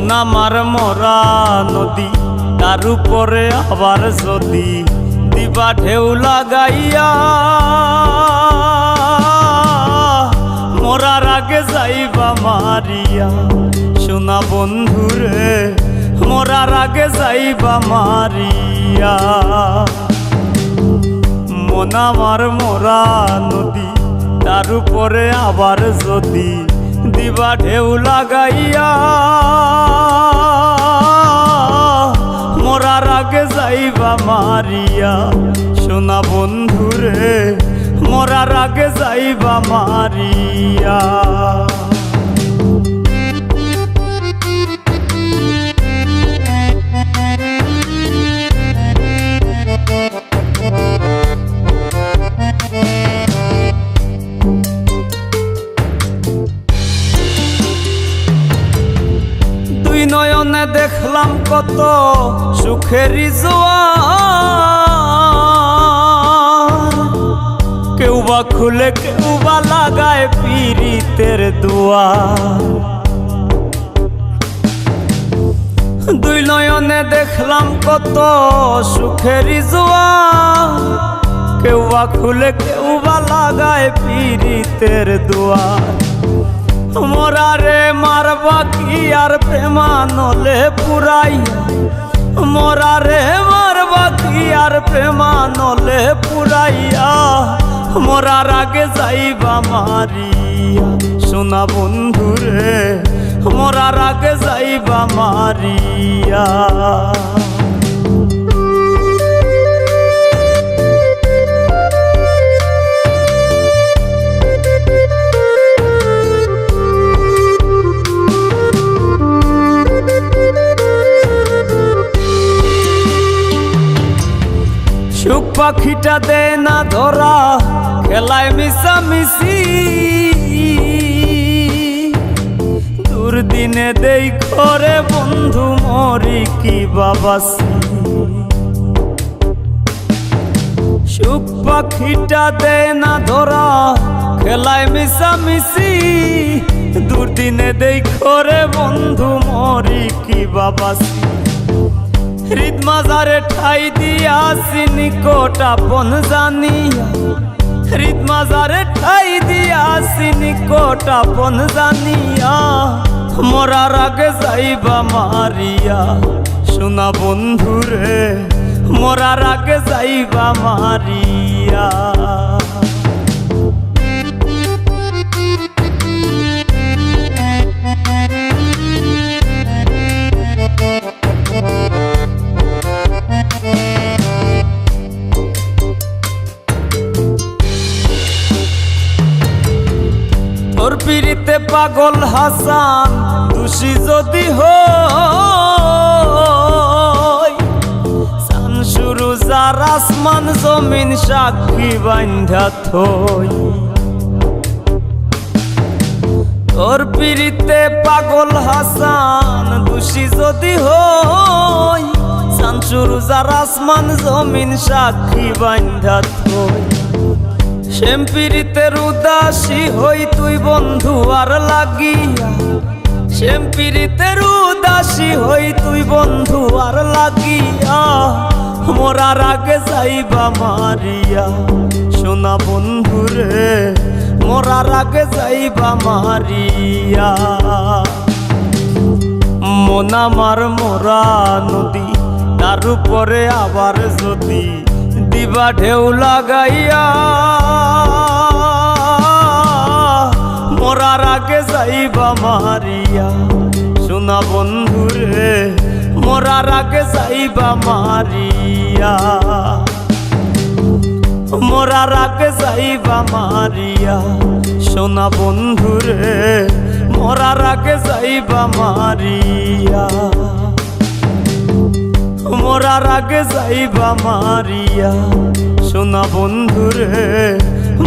মন আমার মরা নদী, তার উপরে আবার যদি দিবা ঢেউ লাগাইয়া, মরার আগে যাইবা মারিয়া। সোনা বন্ধুরে মরার আগে যাইবা মারিয়া। মন আমার মরা নদী, তার উপরে আবার যদি দিবা ঢেউ লাগাইয়া, মরার আগে যাইবা মারিয়া। সোনা বন্ধুরে মরার আগে যাইবা মারিয়া। দুই নয়নে দেখলাম কত সুখেরই জোয়ার, কেউ বা খুলে কেউ বা লাগায় পীড়িতের দুয়ার। দুই নয়নে দেখলাম কত সুখেরই জোয়ার, কেউ বা খুলে কেউ বা লাগায় পীড়িতের দুয়ার। মরারে মারবা কি আর প্রেমানলে পুরাইয়া, মরারে মারবা কি আর প্রেমানলে পুরাইয়া। মরার আগে যাইবা মারিয়া। সোনা বন্ধুরে মরার আগে যাইবা মারিয়া। সুখ পাখিটা দে না ধরা, খেলায় মিশামিশি। দুর্দিনে দেই করে বন্ধু মরি কি বাবাসি। সুখ পাখিটা দে না ধরা, খেলায় মিশামিশি। দুর্দিনে দেই করে বন্ধু মরি কি বাবাসি। হৃদ মাজারে ঠাই দিয়াছি নিকট আপন জানিয়া, হৃদ মাজারে ঠাই দিয়াছি নিকট আপন জানিয়া। মরার আগে যাইবা মারিয়া। সোনা বন্ধুরে মরার আগে যাইবা মারিয়া। তোর পিড়িতে পাগল হাসান দোষী যদি হই, সান শুরু যার আসমান জমিন সাক্ষী বান্ধা থই। তোর পিড়িতে পাগল হাসান দোষী যদি হই, সান শুরু যার আসমান জমিন সাক্ষী বান্ধা থই। শ্যাম পীড়িতের উদাসী হই তুই বন্ধু আর লাগিয়া, শ্যাম পীড়িতের উদাসী হই তুই বন্ধু আর লাগিয়া। মরার আগে যাইবা মারিয়া। সোনা বন্ধুরে মরার আগে যাইবা মারিয়া। মন আমার মরা নদী, তার উপরে আবার যদি দিবা ঢেউ লাগাইয়া। মরার আগে যাইবা মারিয়া। সোনা বন্ধুরে মরার আগে যাইবা মারিয়া। মরার আগে যাইবা মারিয়া। সোনা বন্ধুরে মরার আগে যাইবা মারিয়া। মরার আগে যাইবা মারিয়া। সোনা বন্ধুরে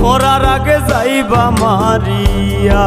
মরার আগে যাইবা মারিয়া।